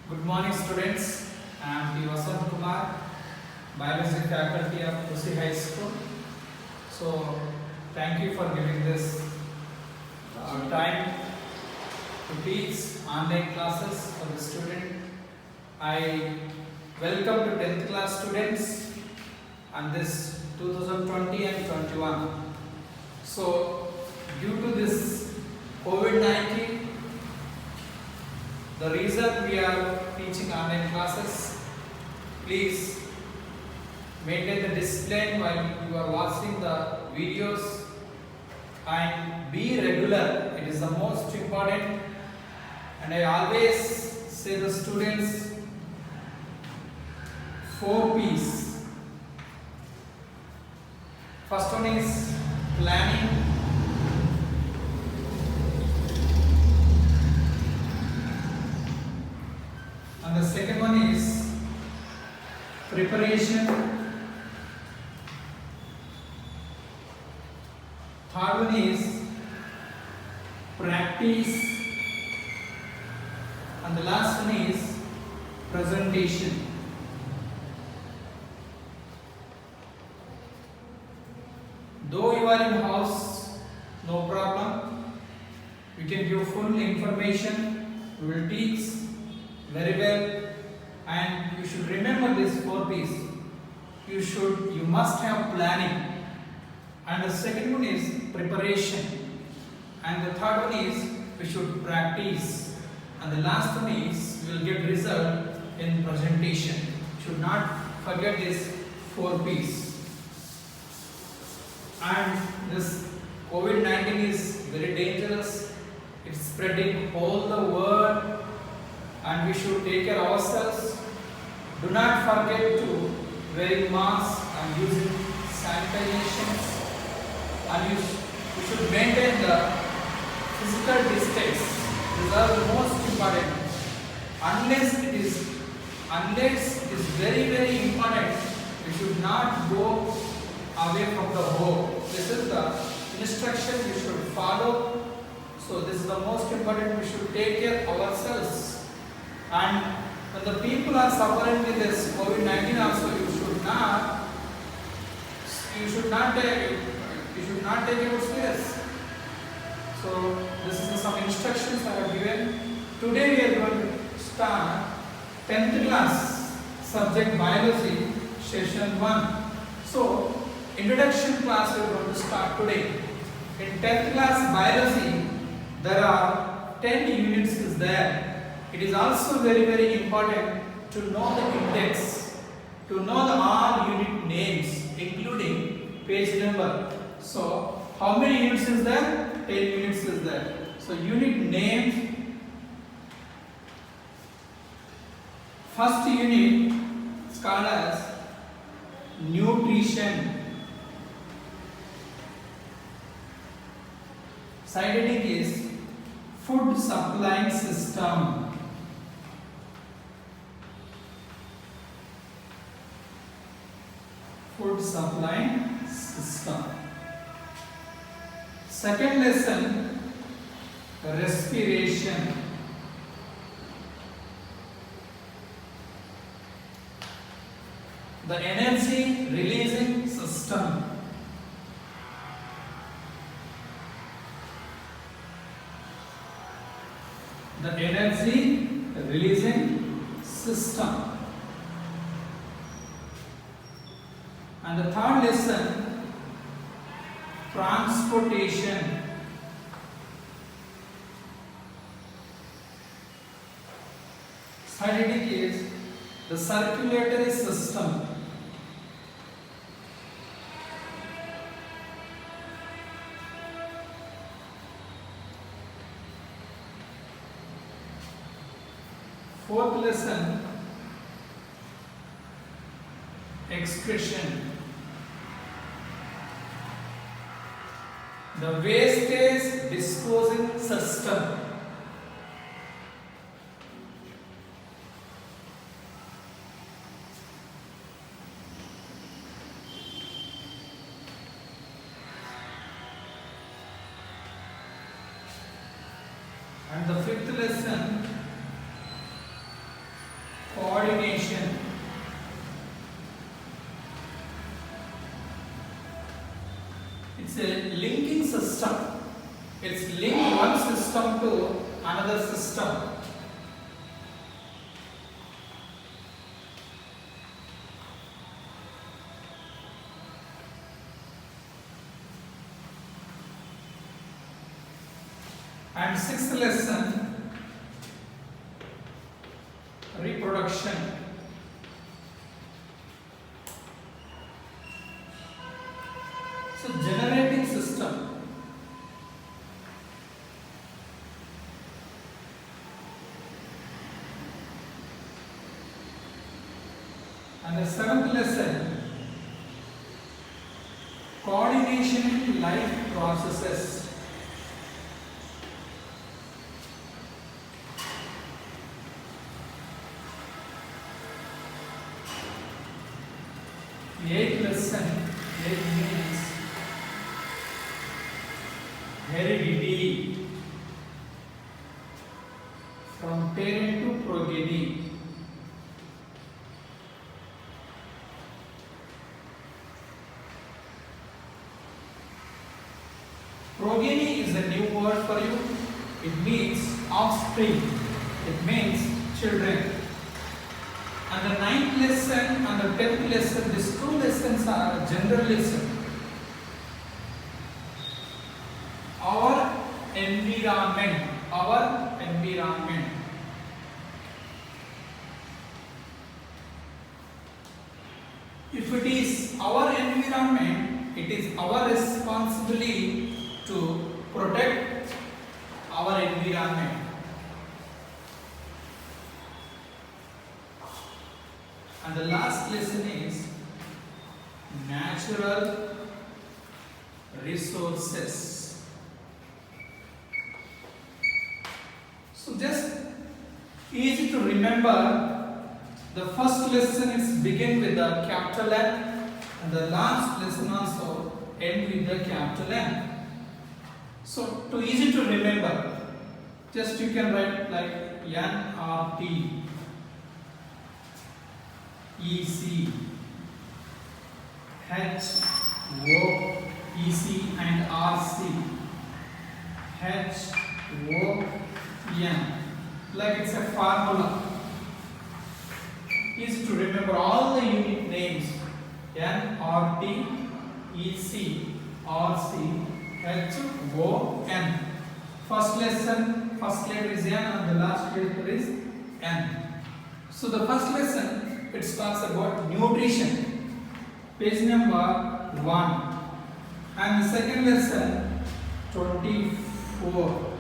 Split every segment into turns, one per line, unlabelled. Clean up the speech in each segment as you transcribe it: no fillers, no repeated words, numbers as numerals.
Good morning, students. I am P. Vasant Kumar, Biology faculty of Kusi High School. So, thank you for giving this time to teach online classes for the student. I welcome to 10th class students on this 2020 and 21. So, due to this COVID-19, the reason we are teaching online classes, please maintain the discipline while you are watching the videos and be regular. It is the most important, and I always say the students 4 P's. First one is planning. And the second one is preparation. Third one is practice. And the last one is presentation. Though you are in house, no problem. You can give full information. We will teach very well, and you should remember this 4 P's. You must have planning, and the second one is preparation, and the third one is we should practice, and the last one is we will get result in presentation. Should not forget this 4 P's. And this COVID-19 is very dangerous. It's spreading all the world, and we should take care of ourselves. Do not forget to wearing masks and using sanitizations, and you should maintain the physical distance. These are the most important. Unless it is very important, we should not go away from the home. This is the instruction we should follow. So this is the most important. We should take care of ourselves. And when the people are suffering with this COVID-19 also, you should not take it serious. So this is some instructions I have given. Today we are going to start 10th class subject biology session 1. So introduction class we are going to start today. In 10th class biology there are 10 units is there. It is also very important to know the index, to know the all unit names, including page number. So, how many units is there? 10 units is there. So, unit name. First unit is called as nutrition. Side heading is food supply system. Food supply system. Second lesson, respiration. The energy releasing system. The energy releasing system. And the third lesson, transportation. Side heading is the circulatory system. Fourth lesson, excretion. The wastage disposing system. And the fifth lesson, coordination. It's a linking system. It's link one system to another system. And sixth lesson, reproduction. So generating system. And the seventh lesson, coordination in life processes. The eighth lesson, it means heredity from parent to progeny. Progeny is a new word for you. It means offspring. It means children. And the ninth lesson and the 10th lesson, these two lessons are general lesson. Our environment. Our environment. If it is our environment, it is our responsibility to protect our environment. And the last lesson is natural resources. So just easy to remember. The first lesson is begin with the capital N, and the last lesson also end with the capital N. So too easy to remember. Just you can write like NRT, EC, H, O, EC and RC, H, O, N. Like it's a formula. Easy to remember all the unit names. N, R, T, E, C, R, C, H, O, N. First lesson, first letter is N and the last letter is N. So the first lesson, it talks about nutrition. Page number 1. And the second lesson, 24.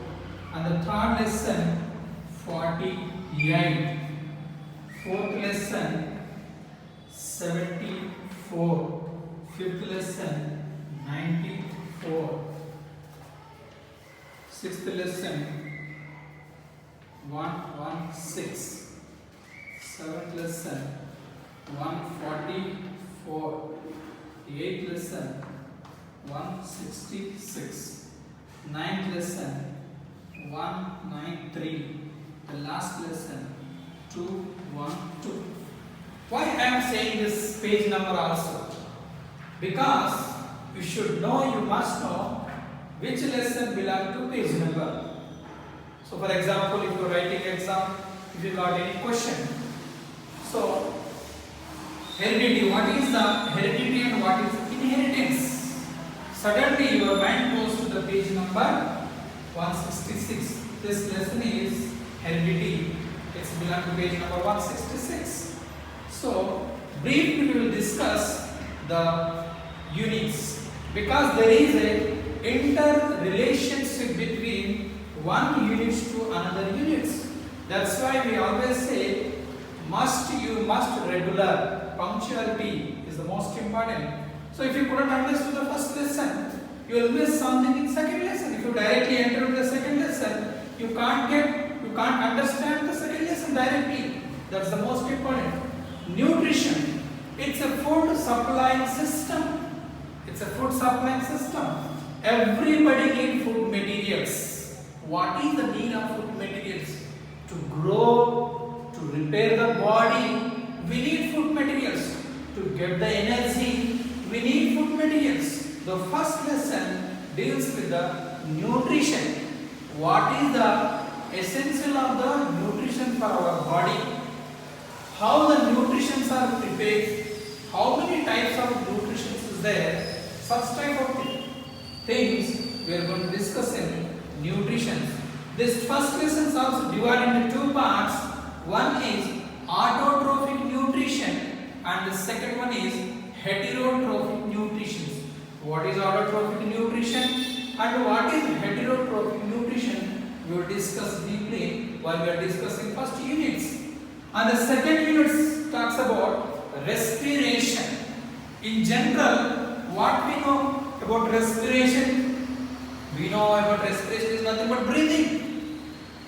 And the third lesson, 48. Fourth lesson, 74. Fifth lesson, 94. Sixth lesson, 116. Seventh lesson, 144. The eighth lesson, 166. Ninth lesson, 193. The last lesson, 212. Why I am saying this page number also? Because you should know, you must know which lesson belongs to page number. So for example, if you are writing exam, if you got any question. So heredity, what is the heredity and what is inheritance? Suddenly your mind goes to the page number 166. This lesson is heredity. It's belong to page number 166. So briefly we will discuss the units, because there is a interrelationship between one unit to another units. That's why we always say you must regular. Punctuality is the most important. So if you couldn't understand the first lesson, you will miss something in second lesson. If you directly enter into the second lesson, you can't understand the second lesson directly. That's the most important. Nutrition. It's a food supplying system. It's a food supplying system. Everybody needs food materials. What is the need of food materials? To grow, to repair the body, we need food materials. To get the energy, we need food materials. The first lesson deals with the nutrition. What is the essential of the nutrition for our body? How the nutritions are prepared? How many types of nutrition is there? Such type of things we are going to discuss in nutrition. This first lesson is also divided into two parts. One is autotrophic nutrition and the second one is heterotrophic nutrition. What is autotrophic nutrition and what is heterotrophic nutrition? We will discuss deeply while we are discussing first units. And the second unit talks about respiration. In general, what we know about respiration? We know about respiration is nothing but breathing.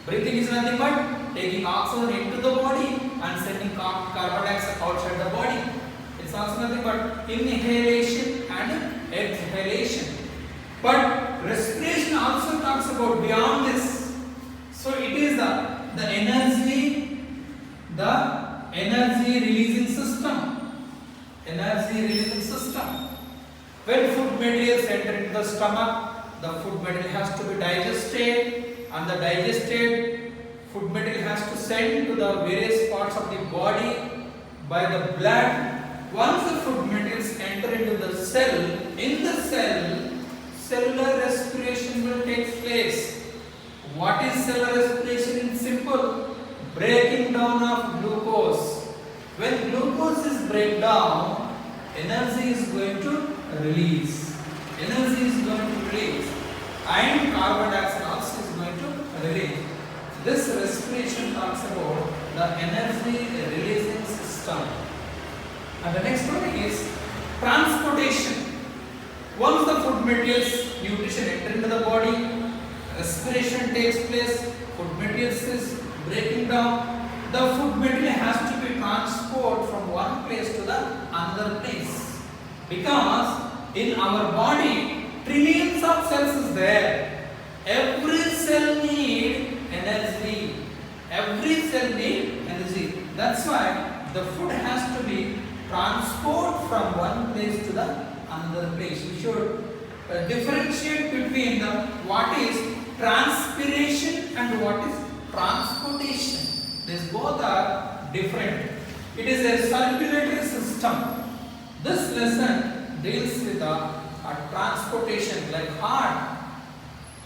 Breathing is nothing but taking oxygen into the body and sending carbon dioxide outside the body. It's also nothing but inhalation and exhalation. But respiration also talks about beyond this. So it is the energy releasing system. Energy releasing system. When food materials enter into the stomach, the food material has to be digested, and the digested food material has to send to the various parts of the body by the blood. Once the food materials enter into the cell, in the cell, cellular respiration will take place. What is cellular respiration in simple? Breaking down of glucose. When glucose is break down, energy is going to release. Energy is going to release. And carbon dioxide also is going to release. This respiration talks about the energy releasing system. And the next one is transportation. Once the food materials, nutrition enter into the body, respiration takes place, food materials is breaking down, the food material has to be transported from one place to the another place. Because in our body, trillions of cells is there. Every cell need energy. Every cell need energy. That's why the food has to be transported from one place to the another place. We should differentiate between the what is transpiration and what is transportation. These both are different. It is a circulatory system. This lesson deals with the transportation, like heart.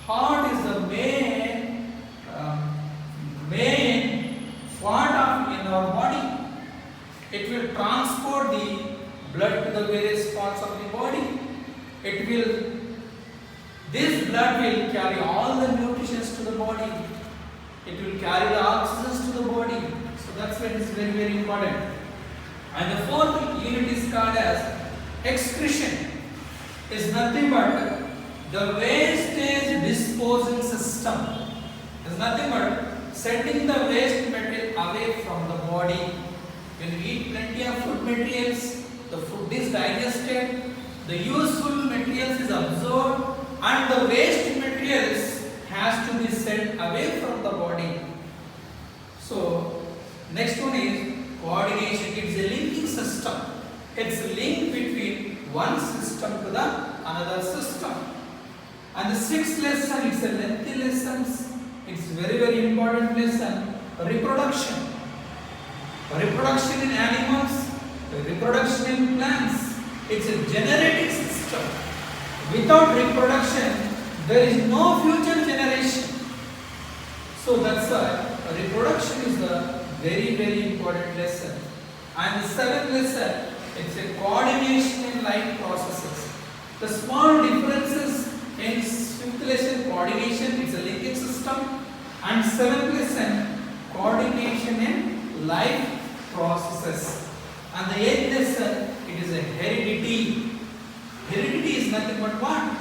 Heart is the main part of in our body. It will transport the blood to the various parts of the body. This blood will carry all the nutrition to the body. It will carry the oxygen to the body. So that's why it is very, very important. And the fourth unit is called as excretion. Is nothing but the wastage disposal system. Is nothing but sending the waste material away from the body. When we eat plenty of food materials, the food is digested, the useful materials is absorbed, and the waste materials has to be sent away from the body. So next one is coordination. It's a linking system. It's a link between one system to the another system. And the sixth lesson, it's a lengthy lesson. It's very, very important lesson. Reproduction. Reproduction in animals, reproduction in plants. It's a genetic system. Without reproduction, there is no future generation. So that's why reproduction is a very, very important lesson. And the seventh lesson, it's a coordination in life processes. The small differences in fifth lesson, coordination, it's a linkage system. And seventh lesson, coordination in life processes. And the eighth lesson, it is a heredity. Heredity is nothing but what?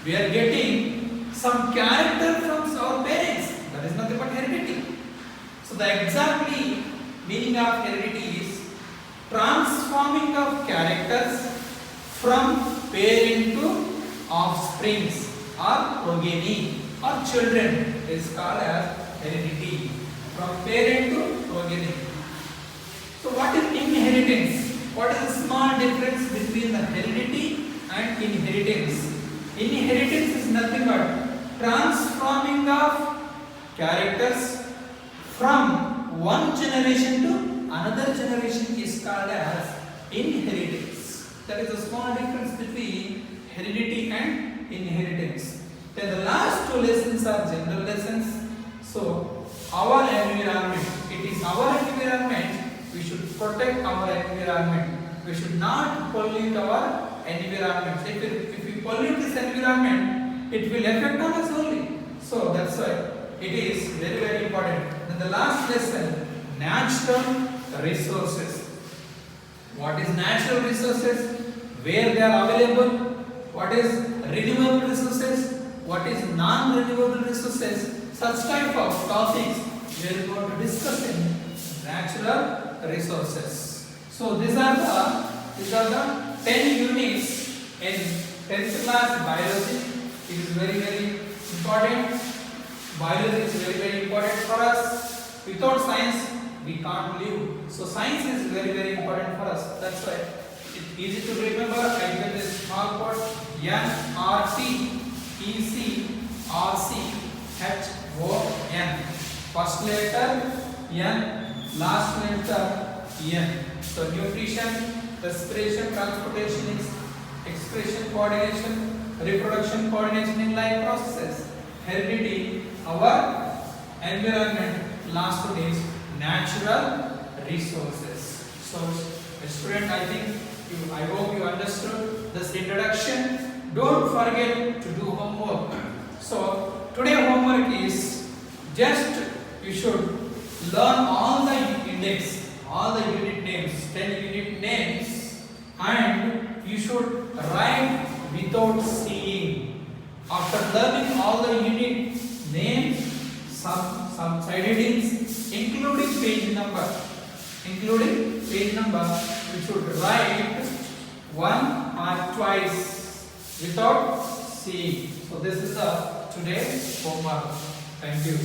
We are getting some character from our parents. That is nothing but heredity. So the exactly meaning of heredity is transforming of characters from parent to offsprings or progeny or children is called as heredity. From parent to progeny. So what is and inheritance. Inheritance is nothing but transforming of characters from one generation to another generation is called as inheritance. That is a small difference between heredity and inheritance. Then the last two lessons are general lessons. So our environment, it is our environment, we should protect our environment. We should not pollute our environment. If we pollute this environment, it will affect on us only. So that's why it is very, very important. Then the last lesson, natural resources. What is natural resources? Where they are available? What is renewable resources? What is non-renewable resources? Such type of topics we are going to discuss in natural resources. So these are the 10 units in 10th class biology. It is very, very important. Biology is very, very important for us. Without science, we can't live. So science is very, very important for us. That's why it's easy to remember. I give this small code NRT EC RC HON. First letter N, last letter N. So nutrition, respiration, transportation, expression, coordination, reproduction, coordination in life processes. Heredity, our environment. Last one is natural resources. So student, I hope you understood this introduction. Don't forget to do homework. So today homework is just you should learn all the index, all the unit names, 10 unit names, and you should write without seeing. After learning all the unit names, some side headings, including page number, you should write one or twice without seeing. So this is the today homework. Thank you.